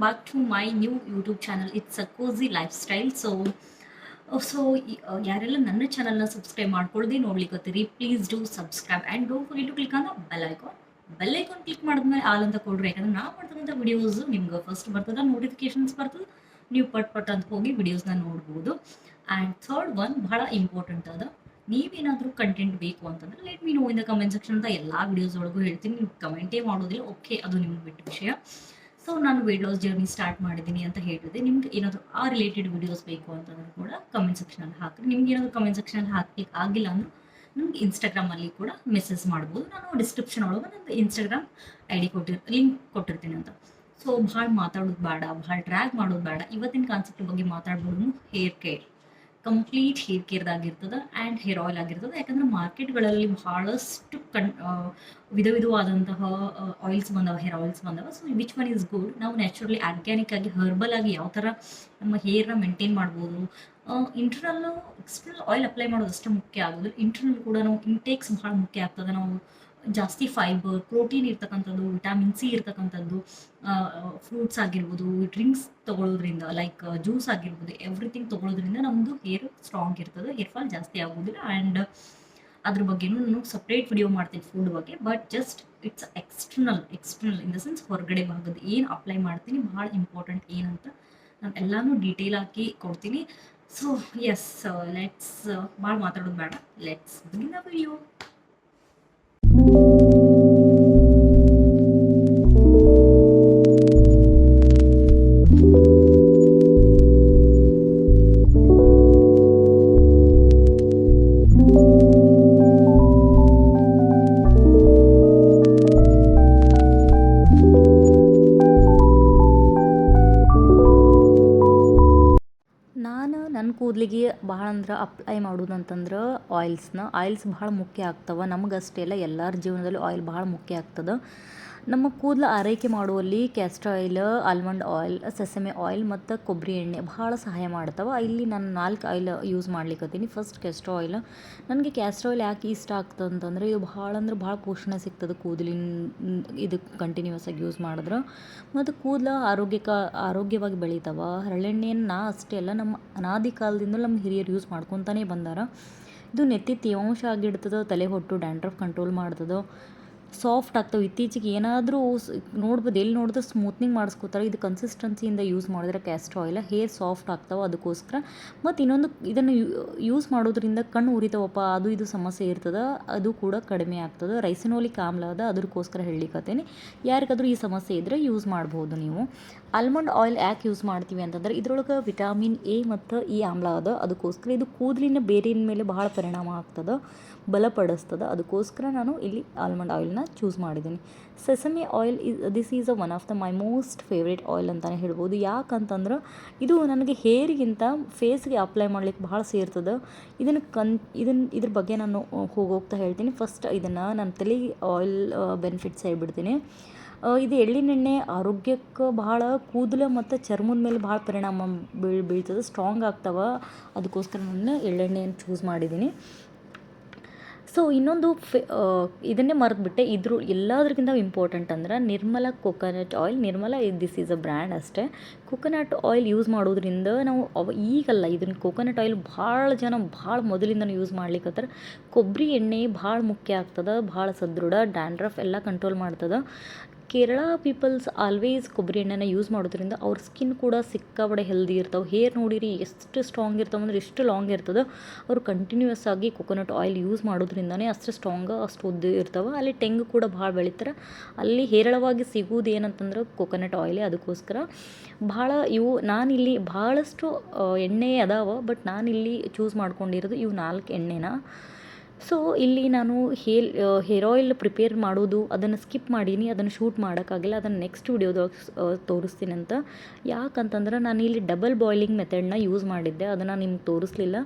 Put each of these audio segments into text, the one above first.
back to my new YouTube channel. It's a cozy lifestyle. ಯಾರೆಲ್ಲ ನನ್ನ ಚಾನಲ್ನ subscribe ಮಾಡ್ಕೊಳ್ಳದೆ ನೋಡ್ಲಿಕ್ಕತ್ತೀರಿ, please do subscribe and don't forget to click on the bell icon click ಮಾಡಿದ್ಮೇಲೆ all ಅಂತ ಕೊಡ್ರಿ. ಯಾಕಂದ್ರೆ ನಾವು ಮಾಡ್ತಕ್ಕಂಥ ವಿಡಿಯೋಸ್ ನಿಮ್ಗೆ ಫಸ್ಟ್ ಬರ್ತದೆ, ನೋಟಿಫಿಕೇಶನ್ಸ್ ಬರ್ತದೆ, ನೀವು ಪಟ್ ಅಂತ ಹೋಗಿ ವಿಡಿಯೋಸ್ನ ನೋಡ್ಬೋದು. ಆ್ಯಂಡ್ ಥರ್ಡ್ ಒನ್ ಭಾಳ ಇಂಪಾರ್ಟೆಂಟ್ ಅದ, ನೀವೇನಾದರೂ ಕಂಟೆಂಟ್ ಬೇಕು ಅಂತಂದ್ರೆ let me know in the comment section ಅಂತ ಎಲ್ಲ ವಿಡಿಯೋಸ್ ಒಳಗೂ ಹೇಳ್ತೀನಿ. ನೀವು ಕಮೆಂಟೇ ಮಾಡೋದಿಲ್ಲ, ಓಕೆ, ಅದು ನಿಮ್ಗೆ ಬಿಟ್ಟ ವಿಷಯ. ಸೊ ನಾನು ವೆಯ್ಟ್ ಲಾಸ್ ಜರ್ನಿ ಸ್ಟಾರ್ಟ್ ಮಾಡಿದ್ದೀನಿ ಅಂತ ಹೇಳಿದೆ. ನಿಮ್ಗೆ ಏನಾದರೂ ಆ ರಿಲೇಟೆಡ್ ವಿಡಿಯೋಸ್ ಬೇಕು ಅಂತಂದ್ರೆ ಕೂಡ ಕಮೆಂಟ್ ಸೆಕ್ಷನಲ್ಲಿ ಹಾಕಿರಿ. ನಿಮ್ಗೆ ಏನಾದರೂ ಕಮೆಂಟ್ ಸೆಕ್ಷನಲ್ಲಿ ಹಾಕ್ಲಿಕ್ಕೆ ಆಗಿಲ್ಲ ಅಂದ್ರೆ ನಮ್ಗೆ ಇನ್ಸ್ಟಾಗ್ರಾಮಲ್ಲಿ ಕೂಡ ಮೆಸೇಜ್ ಮಾಡ್ಬೋದು. ನಾನು ಡಿಸ್ಕ್ರಿಪ್ಷನ್ ಒಳಗೆ ನಂದು ಇನ್ಸ್ಟಾಗ್ರಾಮ್ ಐ ಡಿ ಲಿಂಕ್ ಕೊಟ್ಟಿರ್ತೀನಿ ಅಂತ. ಸೊ ಭಾಳ ಮಾತಾಡೋದು ಬೇಡ, ಭಾಳ ಡ್ರ್ಯಾಗ್ ಮಾಡೋದು ಬೇಡ. ಇವತ್ತಿನ ಕಾನ್ಸೆಪ್ಟ್ ಬಗ್ಗೆ ಮಾತಾಡ್ಬೋದು. ಹೇರ್ ಕೇರ್, ಕಂಪ್ಲೀಟ್ ಹೇರ್ ಕೇರ್ದಾಗಿರ್ತದೆ ಆ್ಯಂಡ್ ಹೇರ್ ಆಯಿಲ್ ಆಗಿರ್ತದೆ. ಯಾಕಂದ್ರೆ ಮಾರ್ಕೆಟ್ಗಳಲ್ಲಿ ಭಾಳಷ್ಟು ವಿಧವಾದಂತಹ ಆಯಿಲ್ಸ್ ಬಂದವ, ಹೇರ್ ಆಯಿಲ್ಸ್ ಬಂದವ. So which one is good? ನಾವು ನ್ಯಾಚುರಲಿ ಆರ್ಗ್ಯಾನಿಕ್ ಆಗಿ ಹರ್ಬಲ್ ಆಗಿ ಯಾವ ಥರ ನಮ್ಮ ಹೇರ್ನ ಮೇಂಟೈನ್ ಮಾಡ್ಬೋದು. ಇಂಟರ್ನಲ್ಲು ಎಕ್ಸ್ಟರ್ನಲ್ ಆಯಿಲ್ ಅಪ್ಲೈ ಮಾಡೋದು ಅಷ್ಟೇ ಮುಖ್ಯ ಆಗೋದು, ಇಂಟರ್ನಲ್ ಕೂಡ ನಾವು ಇಂಟೇಕ್ಸ್ ಭಾಳ ಮುಖ್ಯ ಆಗ್ತದೆ. ನಾವು ಜಾಸ್ತಿ ಫೈಬರ್, ಪ್ರೋಟೀನ್ ಇರ್ತಕ್ಕಂಥದ್ದು, ವಿಟಾಮಿನ್ ಸಿ ಇರ್ತಕ್ಕಂಥದ್ದು, ಫ್ರೂಟ್ಸ್ ಆಗಿರ್ಬೋದು, ಡ್ರಿಂಕ್ಸ್ ತೊಗೊಳೋದ್ರಿಂದ ಲೈಕ್ ಜ್ಯೂಸ್ ಆಗಿರ್ಬೋದು, ಎವ್ರಿಥಿಂಗ್ ತೊಗೊಳೋದ್ರಿಂದ ನಮ್ಮದು ಹೇರ್ ಸ್ಟ್ರಾಂಗ್ ಇರ್ತದೆ, ಹೇರ್ ಫಾಲ್ ಜಾಸ್ತಿ ಆಗೋದಿಲ್ಲ. ಆ್ಯಂಡ್ ಅದ್ರ ಬಗ್ಗೆನೂ ನಾನು ಸಪ್ರೇಟ್ ವಿಡಿಯೋ ಮಾಡ್ತೀನಿ ಫುಡ್ ಬಗ್ಗೆ. But just it's external in the sense ಹೊರಗಡೆ ಭಾಗದ ಏನು ಅಪ್ಲೈ ಮಾಡ್ತೀನಿ, ಭಾಳ ಇಂಪಾರ್ಟೆಂಟ್ ಏನಂತ ನಾನು ಎಲ್ಲನೂ ಡೀಟೇಲ್ ಆಗಿ ಕೊಡ್ತೀನಿ. ಸೊ ಎಸ್, ಲೆಟ್ಸ್ ಭಾಳ ಮಾತಾಡೋದು ಬೇಡ, ಲೆಟ್ಸ್ ಬಿಗಿನ್ ದ ವಿಡಿಯೋ. ನನ್ನ ಕೂದಲಿಗೆ ಭಾಳ ಅಂದ್ರೆ ಅಪ್ಲೈ ಮಾಡೋದು ಅಂತಂದ್ರೆ ಆಯಿಲ್ಸ್ ಭಾಳ ಮುಖ್ಯ ಆಗ್ತವೆ. ನಮಗಷ್ಟೇ ಅಲ್ಲ, ಎಲ್ಲರ ಜೀವನದಲ್ಲೂ ಆಯಿಲ್ ಭಾಳ ಮುಖ್ಯ ಆಗ್ತದೆ. ನಮ್ಮ ಕೂದಲು ಆರೈಕೆ ಮಾಡುವಲ್ಲಿ castor oil, almond oil, sesame oil ಮತ್ತು ಕೊಬ್ಬರಿ ಎಣ್ಣೆ ಭಾಳ ಸಹಾಯ ಮಾಡ್ತವೆ. ಇಲ್ಲಿ ನಾನು 4 ಆಯಿಲ್ ಯೂಸ್ ಮಾಡ್ಲಿಕ್ಕತ್ತೀನಿ. First castor oil. ನನಗೆ ಕ್ಯಾಸ್ಟರ್ ಆಯಿಲ್ ಯಾಕೆ ಇಷ್ಟ ಆಗ್ತದೆ ಅಂತಂದರೆ ಇದು ಭಾಳ ಪೋಷಣೆ ಸಿಗ್ತದೆ ಕೂದಲಿನ, ಇದು ಕಂಟಿನ್ಯೂಸ್ ಆಗಿ ಯೂಸ್ ಮಾಡಿದ್ರೆ. ಮತ್ತು ಕೂದಲು ಆರೋಗ್ಯವಾಗಿ ಬೆಳಿತಾವೆ. ಹರಳೆಣ್ಣೆಯನ್ನು ನಾ ಅಷ್ಟೇ ಅಲ್ಲ, ನಮ್ಮ ಅನಾದಿ ಕಾಲದಿಂದ ನಮ್ಮ ಹಿರಿಯರು ಯೂಸ್ ಮಾಡ್ಕೊತಾನೆ ಬಂದಾರ. ಇದು ನೆತ್ತಿ ತೇವಾಂಶ ಆಗಿಡ್ತದೆ, ತಲೆ ಹೊಟ್ಟು ಡ್ಯಾಂಡ್ರಫ್ ಕಂಟ್ರೋಲ್ ಮಾಡ್ತದೆ, ಸಾಫ್ಟ್ ಆಗ್ತವೆ. ಇತ್ತೀಚೆಗೆ ಏನಾದರೂ ನೋಡ್ಬೋದು, ಎಲ್ಲಿ ನೋಡಿದ್ರೆ ಸ್ಮೂತ್ನಿಂಗ್ ಮಾಡಿಸ್ಕೋತಾರೆ. ಇದು ಕನ್ಸಿಸ್ಟೆನ್ಸಿಯಿಂದ ಯೂಸ್ ಮಾಡಿದ್ರೆ ಕ್ಯಾಸ್ಟರ್ ಆಯಿಲ್ ಹೇರ್ ಸಾಫ್ಟ್ ಆಗ್ತಾವೆ, ಅದಕ್ಕೋಸ್ಕರ. ಮತ್ತು ಇನ್ನೊಂದು, ಇದನ್ನು ಯೂಸ್ ಮಾಡೋದ್ರಿಂದ ಕಣ್ಣು ಉರಿತಾವಪ್ಪ, ಅದು ಇದು ಸಮಸ್ಯೆ ಇರ್ತದೆ, ಅದು ಕೂಡ ಕಡಿಮೆ ಆಗ್ತದೆ. ರೈಸಿನೋಲಿಕ್ ಆಮ್ಲ ಅದ, ಅದಕ್ಕೋಸ್ಕರ ಹೇಳಲಿಕ್ಕತ್ತೇನೆ. ಯಾರಿಗಾದ್ರೂ ಈ ಸಮಸ್ಯೆ ಇದ್ದರೆ ಯೂಸ್ ಮಾಡ್ಬೋದು ನೀವು. ಆಲ್ಮಂಡ್ ಆಯಿಲ್ ಯಾಕೆ ಯೂಸ್ ಮಾಡ್ತೀವಿ ಅಂತಂದ್ರೆ ಇದರೊಳಗೆ ವಿಟಾಮಿನ್ ಎ ಮತ್ತು ಈ ಆಮ್ಲ ಅದ, ಅದಕ್ಕೋಸ್ಕರ ಇದು ಕೂದಲಿನ ಬೇರಿನ ಮೇಲೆ ಭಾಳ ಪರಿಣಾಮ ಆಗ್ತದೆ, ಬಲಪಡಿಸ್ತದೆ. ಅದಕ್ಕೋಸ್ಕರ ನಾನು ಇಲ್ಲಿ ಆಲ್ಮಂಡ್ ಆಯಿಲ್ನ ಚೂಸ್ ಮಾಡಿದ್ದೀನಿ. Sesame oil this is one of the my most favourite oil ಅಂತಲೇ ಹೇಳ್ಬೋದು. ಯಾಕಂತಂದ್ರೆ ಇದು ನನಗೆ ಹೇರಿಗಿಂತ ಫೇಸ್ಗೆ ಅಪ್ಲೈ ಮಾಡ್ಲಿಕ್ಕೆ ಭಾಳ ಸೇರ್ತದೆ. ಇದ್ರ ಬಗ್ಗೆ ನಾನು ಹೋಗ್ತಾ ಹೇಳ್ತೀನಿ. ಫಸ್ಟ್ ಇದನ್ನು ನಾನು ತಲೆಗೆ ಆಯಿಲ್ ಬೆನಿಫಿಟ್ಸ್ ಹೇಳ್ಬಿಡ್ತೀನಿ. ಇದು ಎಳ್ಳಿನೆಣ್ಣೆ ಆರೋಗ್ಯಕ್ಕೆ ಭಾಳ, ಕೂದಲು ಮತ್ತು ಚರ್ಮದ ಮೇಲೆ ಭಾಳ ಪರಿಣಾಮ ಬೀಳ್ತದೆ, ಸ್ಟ್ರಾಂಗ್ ಆಗ್ತವೆ. ಅದಕ್ಕೋಸ್ಕರ ನಾನು ಎಳ್ಳೆಣ್ಣೆಯನ್ನು ಚೂಸ್ ಮಾಡಿದ್ದೀನಿ. ಸೊ ಇನ್ನೊಂದು ಇದನ್ನೇ ಮರೆತುಬಿಟ್ಟೆ, ಎಲ್ಲದಕ್ಕಿಂತ ಇಂಪಾರ್ಟೆಂಟ್ ಅಂದ್ರೆ Nirmala coconut oil. Nirmala this is a brand ಅಷ್ಟೇ. ಕೊಕೊನಟ್ ಆಯಿಲ್ ಯೂಸ್ ಮಾಡೋದ್ರಿಂದ ನಾವು ಈಗಲ್ಲ, ಇದನ್ನು ಕೊಕೊನಟ್ ಆಯಿಲ್ ಭಾಳ ಮೊದಲಿಂದನೂ ಯೂಸ್ ಮಾಡ್ಲಿಕ್ಕತ್ತಾರೆ. ಕೊಬ್ಬರಿ ಎಣ್ಣೆ ಭಾಳ ಮುಖ್ಯ ಆಗ್ತದೆ, ಭಾಳ ಸದೃಢ, ಡ್ಯಾಂಡ್ರಫ್ ಎಲ್ಲ ಕಂಟ್ರೋಲ್ ಮಾಡ್ತದೆ. ಕೇರಳ ಪೀಪಲ್ಸ್ ಆಲ್ವೇಸ್ ಕೊಬ್ಬರಿ ಎಣ್ಣೆನ ಯೂಸ್ ಮಾಡೋದ್ರಿಂದ ಅವ್ರ ಸ್ಕಿನ್ ಕೂಡ ಸಿಕ್ಕಾಬಡೆ ಹೆಲ್ದಿ ಇರ್ತಾವೆ. ಹೇರ್ ನೋಡಿರಿ ಎಷ್ಟು ಸ್ಟ್ರಾಂಗ್ ಇರ್ತಾವೆ ಅಂದ್ರೆ ಎಷ್ಟು ಲಾಂಗ್ ಇರ್ತದೆ. ಅವರು ಕಂಟಿನ್ಯೂಸ್ ಆಗಿ ಕೊಕೊನಟ್ ಆಯಿಲ್ ಯೂಸ್ ಮಾಡೋದ್ರಿಂದನೇ ಅಷ್ಟು ಸ್ಟ್ರಾಂಗ್, ಅಷ್ಟು ಉದ್ದ ಇರ್ತಾವೆ. ಅಲ್ಲಿ ತೆಂಗು ಕೂಡ ಭಾಳ ಬೆಳಿತಾರೆ. ಅಲ್ಲಿ ಹೇರಳವಾಗಿ ಸಿಗೋದು ಏನಂತಂದ್ರೆ ಕೊಕೊನಟ್ ಆಯಿಲೇ. ಅದಕ್ಕೋಸ್ಕರ ನಾನಿಲ್ಲಿ ಭಾಳಷ್ಟು ಎಣ್ಣೆ ಅದಾವ, ಬಟ್ ನಾನಿಲ್ಲಿ ಚೂಸ್ ಮಾಡ್ಕೊಂಡಿರೋದು ಇವು 4 ಎಣ್ಣೆನ. ಸೊ ಇಲ್ಲಿ ನಾನು ಹೇರ್ ಆಯಿಲ್ ಪ್ರಿಪೇರ್ ಮಾಡೋದು ಅದನ್ನು ಸ್ಕಿಪ್ ಮಾಡೀನಿ, ಅದನ್ನು ಶೂಟ್ ಮಾಡೋಕ್ಕಾಗಿಲ್ಲ. ಅದನ್ನು ನೆಕ್ಸ್ಟ್ ವಿಡಿಯೋದಾಗ ತೋರಿಸ್ತೀನಿ ಅಂತ. ಯಾಕಂತಂದ್ರೆ ನಾನು ಇಲ್ಲಿ ಡಬಲ್ ಬಾಯ್ಲಿಂಗ್ ಮೆಥಡ್ನ ಯೂಸ್ ಮಾಡಿದ್ದೆ, ಅದನ್ನು ನಿಮ್ಗೆ ತೋರಿಸ್ಲಿಲ್ಲ.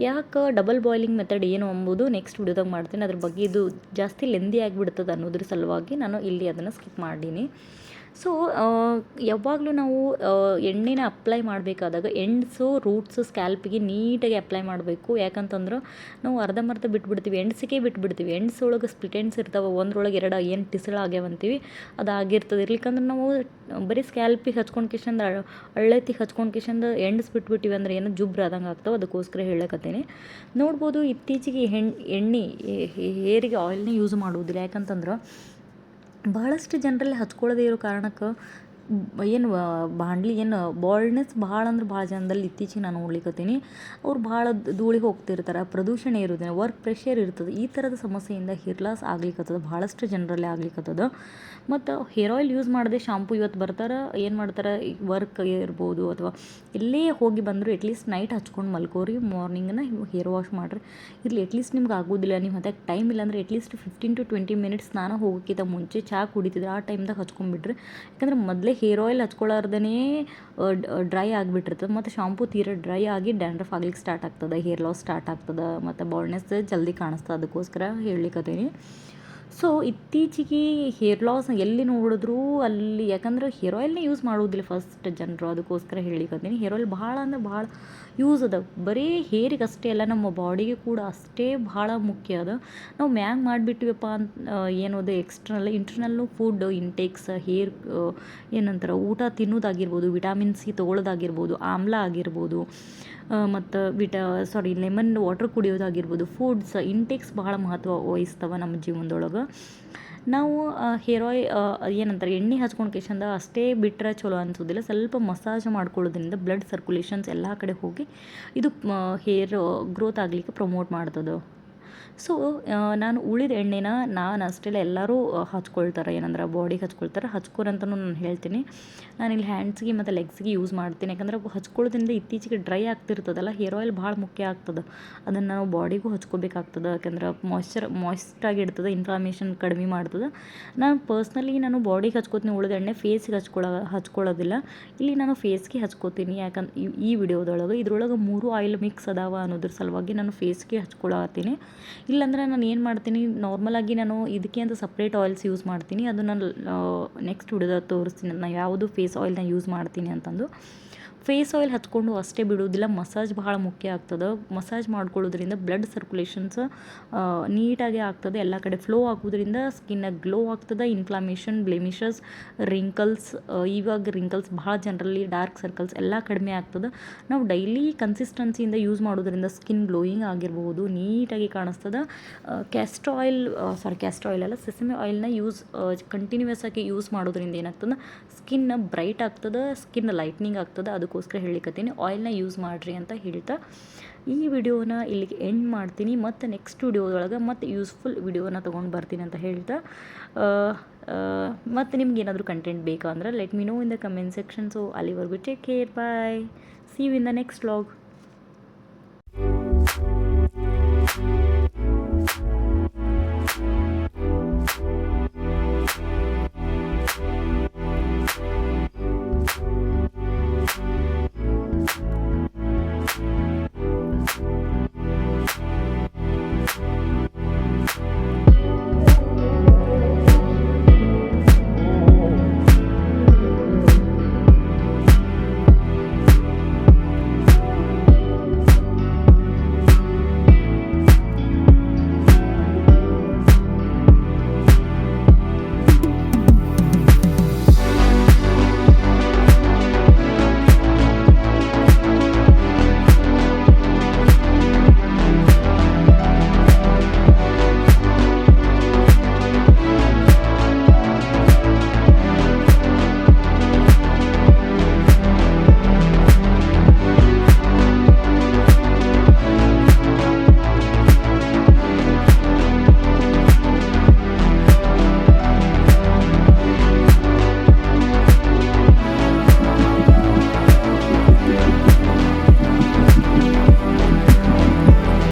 ಯಾಕೆ ಡಬಲ್ ಬಾಯ್ಲಿಂಗ್ ಮೆಥಡ್ ಏನು ಎಂಬುದು ನೆಕ್ಸ್ಟ್ ವಿಡಿಯೋದಾಗ ಮಾಡ್ತೀನಿ. ಅದ್ರ ಬಗ್ಗೆ ಇದು ಜಾಸ್ತಿ ಲೆಂದಿ ಆಗಿಬಿಡ್ತದೆ ಅನ್ನೋದ್ರ ಸಲುವಾಗಿ ನಾನು ಇಲ್ಲಿ ಅದನ್ನು ಸ್ಕಿಪ್ ಮಾಡೀನಿ. ಸೊ ಯಾವಾಗಲೂ ನಾವು ಎಣ್ಣೆನ ಅಪ್ಲೈ ಮಾಡಬೇಕಾದಾಗ ಎಂಡ್ಸು ರೂಟ್ಸು ಸ್ಕ್ಯಾಲ್ಪಿಗೆ ನೀಟಾಗಿ ಅಪ್ಲೈ ಮಾಡಬೇಕು. ಯಾಕಂತಂದ್ರೆ ನಾವು ಅರ್ಧಂಬರ್ಧ ಬಿಟ್ಬಿಡ್ತೀವಿ, ಎಂಡ್ಸಿಗೆ ಬಿಟ್ಬಿಡ್ತೀವಿ. ಎಂಡ್ಸ್ ಒಳಗೆ ಸ್ಪ್ಲಿಟ್ ಎಂಡ್ಸ್ ಇರ್ತಾವೆ, ಒಂದ್ರೊಳಗೆ ಎರಡು ಏನು ಟಿಸಳ ಆಗ್ಯಾವಂತೀವಿ ಅದು ಆಗಿರ್ತದೆ. ಇರ್ಲಿಕ್ಕಂದ್ರೆ ನಾವು ಬರೀ ಸ್ಕ್ಯಾಲ್ಪಿಗೆ ಹಚ್ಕೊಂಡು ಕಿಶಂದು ಹಳ್ಳೆತ್ತಿಗೆ ಹಚ್ಕೊಂಡು ಕಿಶಂದು ಎಂಡ್ಸ್ ಬಿಟ್ಬಿಟ್ಟಿವಿ ಅಂದ್ರೆ ಏನೋ ಜುಬ್ರ ಆದಂಗೆ ಆಗ್ತಾವೆ. ಅದಕ್ಕೋಸ್ಕರ ಹೇಳಕತ್ತೀನಿ. ನೋಡ್ಬೋದು ಇತ್ತೀಚೆಗೆ ಎಣ್ಣೆ ಹೇರಿಗೆ ಆಯಿಲ್ನೇ ಯೂಸ್ ಮಾಡುವುದಿಲ್ಲ. ಯಾಕಂತಂದ್ರೆ ಭಾಳಷ್ಟು ಜನರಲ್ಲಿ ಹಚ್ಕೊಳ್ಳೋದೇ ಇರೋ ಕಾರಣಕ್ಕೆ ಏನು ಬಾಂಡ್ಲಿ ಏನು ಬಾಲ್ಡ್ನೆಸ್ ಭಾಳ ಅಂದ್ರೆ ಭಾಳ ಜನದಲ್ಲಿ ಇತ್ತೀಚೆಗೆ ನಾನು ನೋಡ್ಲಿಕ್ಕತ್ತೀನಿ. ಅವ್ರು ಭಾಳ ಧೂಳಿಗೆ ಹೋಗ್ತಿರ್ತಾರೆ, ಪ್ರದೂಷಣ ಇರೋದಿಲ್ಲ, ವರ್ಕ್ ಪ್ರೆಷರ್ ಇರ್ತದೆ. ಈ ಥರದ ಸಮಸ್ಯೆಯಿಂದ ಹೇರ್ ಲಾಸ್ ಆಗ್ಲಿಕ್ಕತ್ತದ, ಭಾಳಷ್ಟು ಜನರಲ್ಲಿ ಆಗ್ಲಿಕ್ಕತ್ತದ. ಮತ್ತು ಹೇರ್ ಆಯಿಲ್ ಯೂಸ್ ಮಾಡದೆ ಶಾಂಪು ಇವತ್ತು ಬರ್ತಾರೆ ಏನು ಮಾಡ್ತಾರೆ, ಈಗ ವರ್ಕ್ ಇರ್ಬೋದು ಅಥವಾ ಎಲ್ಲೇ ಹೋಗಿ ಬಂದರೂ ಎಟ್ಲೀಸ್ಟ್ ನೈಟ್ ಹಚ್ಕೊಂಡು ಮಲ್ಕೋರಿ, ಮಾರ್ನಿಂಗನ ಹೇರ್ ವಾಶ್ ಮಾಡಿರಿ. ಇರಲಿ ಎಟ್ಲೀಸ್ಟ್ ನಿಮ್ಗೆ ಆಗೋದಿಲ್ಲ, ನೀವು ಅದಕ್ಕೆ ಟೈಮ್ ಇಲ್ಲ ಅಂದರೆ ಎಟ್ಲೀಸ್ಟ್ 15 to 20 ಮಿನಿಟ್ಸ್ ಸ್ನಾನ ಹೋಗೋಕ್ಕಿಂತ ಮುಂಚೆ ಚಹಾ ಕುಡಿತಿದ್ರೆ ಆ ಟೈಮ್ದಾಗ ಹಚ್ಕೊಂಡ್ಬಿಟ್ರಿ. ಯಾಕಂದ್ರೆ ಮೊದಲೇ ಹೇರ್ ಆಯಿಲ್ ಹಚ್ಕೊಳ್ಳಾರ್ದೇ ಡ್ರೈ ಆಗಿಬಿಟ್ಟಿರ್ತದೆ. ಮತ್ತು ಶಾಂಪು ತೀರಾ ಡ್ರೈ ಆಗಿ ಡ್ಯಾಂಡ್ರಫ್ ಆಗ್ಲಿಕ್ಕೆ ಸ್ಟಾರ್ಟ್ ಆಗ್ತದೆ, ಹೇರ್ ಲಾಸ್ ಸ್ಟಾರ್ಟ್ ಆಗ್ತದೆ, ಮತ್ತು ಬಾಲ್ಡ್ನೆಸ್ ಜಲ್ದಿ ಕಾಣಿಸ್ತದೆ. ಅದಕ್ಕೋಸ್ಕರ ಹೇಳಲಿಕ್ಕತ್ತೀನಿ. ಸೊ ಇತ್ತೀಚೆಗೆ ಹೇರ್ ಲಾಸ್ ಎಲ್ಲಿ ನೋಡಿದ್ರೂ ಅಲ್ಲಿ, ಯಾಕಂದ್ರೆ ಹೇರ್ ಆಯಿಲ್ನೇ ಯೂಸ್ ಮಾಡೋದಿಲ್ಲ ಫಸ್ಟ್ ಜನರು. ಅದಕ್ಕೋಸ್ಕರ ಹೇಳಿಕತ್ತೀನಿ. ಹೇರ್ ಆಯಿಲ್ ಭಾಳ ಅಂದ್ರೆ ಭಾಳ ಯೂಸ್ ಅದ, ಬರೀ ಹೇರಿಗೆ ಅಷ್ಟೇ ಅಲ್ಲ ನಮ್ಮ ಬಾಡಿಗೆ ಕೂಡ ಅಷ್ಟೇ ಭಾಳ ಮುಖ್ಯ ಅದ. ನಾವು ಮ್ಯಾಗ್ ಮಾಡಿಬಿಟ್ಟಿವಪ್ಪ ಅಂತ ಏನೋದು ಇಂಟರ್ನಲ್ಲು ಫುಡ್ ಇಂಟೇಕ್ಸ್ ಹೇರ್ ಏನಂತಾರೆ ಊಟ ತಿನ್ನೋದಾಗಿರ್ಬೋದು, ವಿಟಾಮಿನ್ ಸಿ ತೊಗೊಳ್ಳೋದಾಗಿರ್ಬೋದು, ಆಮ್ಲ ಆಗಿರ್ಬೋದು, ಮತ್ತು ಲೆಮನ್ ವಾಟರ್ ಕುಡಿಯೋದಾಗಿರ್ಬೋದು, ಫುಡ್ಸ್ ಇಂಟೇಕ್ಸ್ ಭಾಳ ಮಹತ್ವ ವಹಿಸ್ತವೆ ನಮ್ಮ ಜೀವನದೊಳಗೆ. ನಾವು ಹೇರ್ ಆಯಿಲ್ ಏನಂತಾರೆ ಎಣ್ಣೆ ಹಚ್ಕೊಂಡು ಕೇಶಂದ ಅಷ್ಟೇ ಬಿಟ್ಟರೆ ಚಲೋ ಅನಿಸೋದಿಲ್ಲ. ಸ್ವಲ್ಪ ಮಸಾಜ್ ಮಾಡ್ಕೊಳ್ಳೋದ್ರಿಂದ ಬ್ಲಡ್ ಸರ್ಕ್ಯುಲೇಷನ್ಸ್ ಎಲ್ಲ ಕಡೆ ಹೋಗಿ ಇದು ಹೇರ್ ಗ್ರೋತ್ ಆಗಲಿಕ್ಕೆ ಪ್ರಮೋಟ್ ಮಾಡ್ತದೆ. ಸೊ ನಾನು ಉಳಿದ ಎಣ್ಣೆನ ನಾನು ಅಷ್ಟೆಲ್ಲ ಎಲ್ಲರೂ ಹಚ್ಕೊಳ್ತಾರೆ, ಏನಂದ್ರೆ ಬಾಡಿಗೆ ಹಚ್ಕೊಳ್ತಾರೆ, ಹಚ್ಕೋರಂತನೂ ನಾನು ಹೇಳ್ತೀನಿ. ನಾನಿಲ್ಲಿ ಹ್ಯಾಂಡ್ಸ್ಗೆ ಮತ್ತು ಲೆಗ್ಸ್ಗೆ ಯೂಸ್ ಮಾಡ್ತೀನಿ. ಯಾಕಂದ್ರೆ ಹಚ್ಕೊಳ್ಳೋದ್ರಿಂದ ಇತ್ತೀಚೆಗೆ ಡ್ರೈ ಆಗ್ತಿರ್ತದಲ್ಲ, ಹೇರ್ ಆಯಿಲ್ ಭಾಳ ಮುಖ್ಯ ಆಗ್ತದೆ. ಅದನ್ನು ನಾವು ಬಾಡಿಗೂ ಹಚ್ಕೋಬೇಕಾಗ್ತದೆ. ಯಾಕಂದ್ರೆ ಮಾಯ್ಸ್ಟ್ ಇಡ್ತದೆ, ಇನ್ಫ್ಲಾಮೇಷನ್ ಕಡಿಮೆ ಮಾಡ್ತದೆ. ನಾನು ಪರ್ಸ್ನಲಿ ಬಾಡಿಗೆ ಹಚ್ಕೋತೀನಿ, ಉಳಿದ ಎಣ್ಣೆ ಫೇಸ್ಗೆ ಹಚ್ಕೊಳ್ಳೋದಿಲ್ಲ. ಇಲ್ಲಿ ನಾನು ಫೇಸ್ಗೆ ಹಚ್ಕೋತೀನಿ. ಯಾಕಂದ್ರೆ ಈ ವಿಡಿಯೋದೊಳಗೆ ಇದ್ರೊಳಗೆ 3 ಆಯಿಲ್ ಮಿಕ್ಸ್ ಅದಾವ ಅನ್ನೋದ್ರ ಸಲುವಾಗಿ ನಾನು ಫೇಸ್ಗೆ ಹಚ್ಕೊಳತ್ತೀನಿ. ಇಲ್ಲಾಂದ್ರೆ ನಾನು ಏನು ಮಾಡ್ತೀನಿ, ನಾರ್ಮಲಾಗಿ ನಾನು ಇದಕ್ಕೆ ಅಂತ ಸಪ್ರೇಟ್ ಆಯಿಲ್ಸ್ ಯೂಸ್ ಮಾಡ್ತೀನಿ. ಅದು ನಾನು ನೆಕ್ಸ್ಟ್ ವಿಡಿಯೋದಾಗ ತೋರಿಸ್ತೀನಿ ನಾನು ಯಾವುದು ಫೇಸ್ ಆಯಿಲ್ನ ಯೂಸ್ ಮಾಡ್ತೀನಿ ಅಂತಂದು. ಫೇಸ್ ಆಯಿಲ್ ಹಚ್ಕೊಂಡು ಅಷ್ಟೇ ಬಿಡೋದಿಲ್ಲ, ಮಸಾಜ್ ಭಾಳ ಮುಖ್ಯ ಆಗ್ತದೆ. ಮಸಾಜ್ ಮಾಡ್ಕೊಳ್ಳೋದ್ರಿಂದ ಬ್ಲಡ್ ಸರ್ಕ್ಯುಲೇಷನ್ಸ್ ನೀಟಾಗಿ ಆಗ್ತದೆ, ಎಲ್ಲ ಕಡೆ ಫ್ಲೋ ಆಗೋದ್ರಿಂದ ಸ್ಕಿನ್ನಾಗ ಗ್ಲೋ ಆಗ್ತದೆ. ಇನ್ಫ್ಲಾಮೇಷನ್, ಬ್ಲೆಮಿಷಸ್, ರಿಂಕಲ್ಸ್, ಇವಾಗ ರಿಂಕಲ್ಸ್ ಭಾಳ ಜನರಲ್ಲಿ ಡಾರ್ಕ್ ಸರ್ಕಲ್ಸ್ ಎಲ್ಲ ಕಡಿಮೆ ಆಗ್ತದೆ. ನಾವು ಡೈಲಿ ಕನ್ಸಿಸ್ಟೆನ್ಸಿಯಿಂದ ಯೂಸ್ ಮಾಡೋದ್ರಿಂದ ಸ್ಕಿನ್ ಗ್ಲೋಯಿಂಗ್ ಆಗಿರ್ಬೋದು, ನೀಟಾಗಿ ಕಾಣಿಸ್ತದೆ. ಕ್ಯಾಸ್ಟರ್ ಆಯಿಲ್ ಅಲ್ಲ, ಸೆಸಮಿ ಆಯಿಲ್ನ ಕಂಟಿನ್ಯೂಯಸ್ ಆಗಿ ಯೂಸ್ ಮಾಡೋದ್ರಿಂದ ಏನಾಗ್ತದೆ, ಸ್ಕಿನ್ ಬ್ರೈಟ್ ಆಗ್ತದೆ, ಸ್ಕಿನ್ ಲೈಟ್ನಿಂಗ್ ಆಗ್ತದೆ. ಅದಕ್ಕೋಸ್ಕರ ಹೇಳಿಕತ್ತೀನಿ ಆಯಿಲ್ನ ಯೂಸ್ ಮಾಡಿರಿ ಅಂತ ಹೇಳ್ತಾ ಈ ವಿಡಿಯೋನ ಇಲ್ಲಿಗೆ ಎಂಡ್ ಮಾಡ್ತೀನಿ. ಮತ್ತು ನೆಕ್ಸ್ಟ್ ವಿಡಿಯೋದೊಳಗೆ ಮತ್ತು ಯೂಸ್ಫುಲ್ ವಿಡಿಯೋನ ತೊಗೊಂಡು ಬರ್ತೀನಿ ಅಂತ ಹೇಳ್ತಾ, ಮತ್ತು ನಿಮ್ಗೆ ಏನಾದರೂ ಕಂಟೆಂಟ್ ಬೇಕಾ ಅಂದ್ರೆ let me know in the comment section. So ಅಲ್ಲಿವರೆಗೂ take care, bye, see you in the next vlog.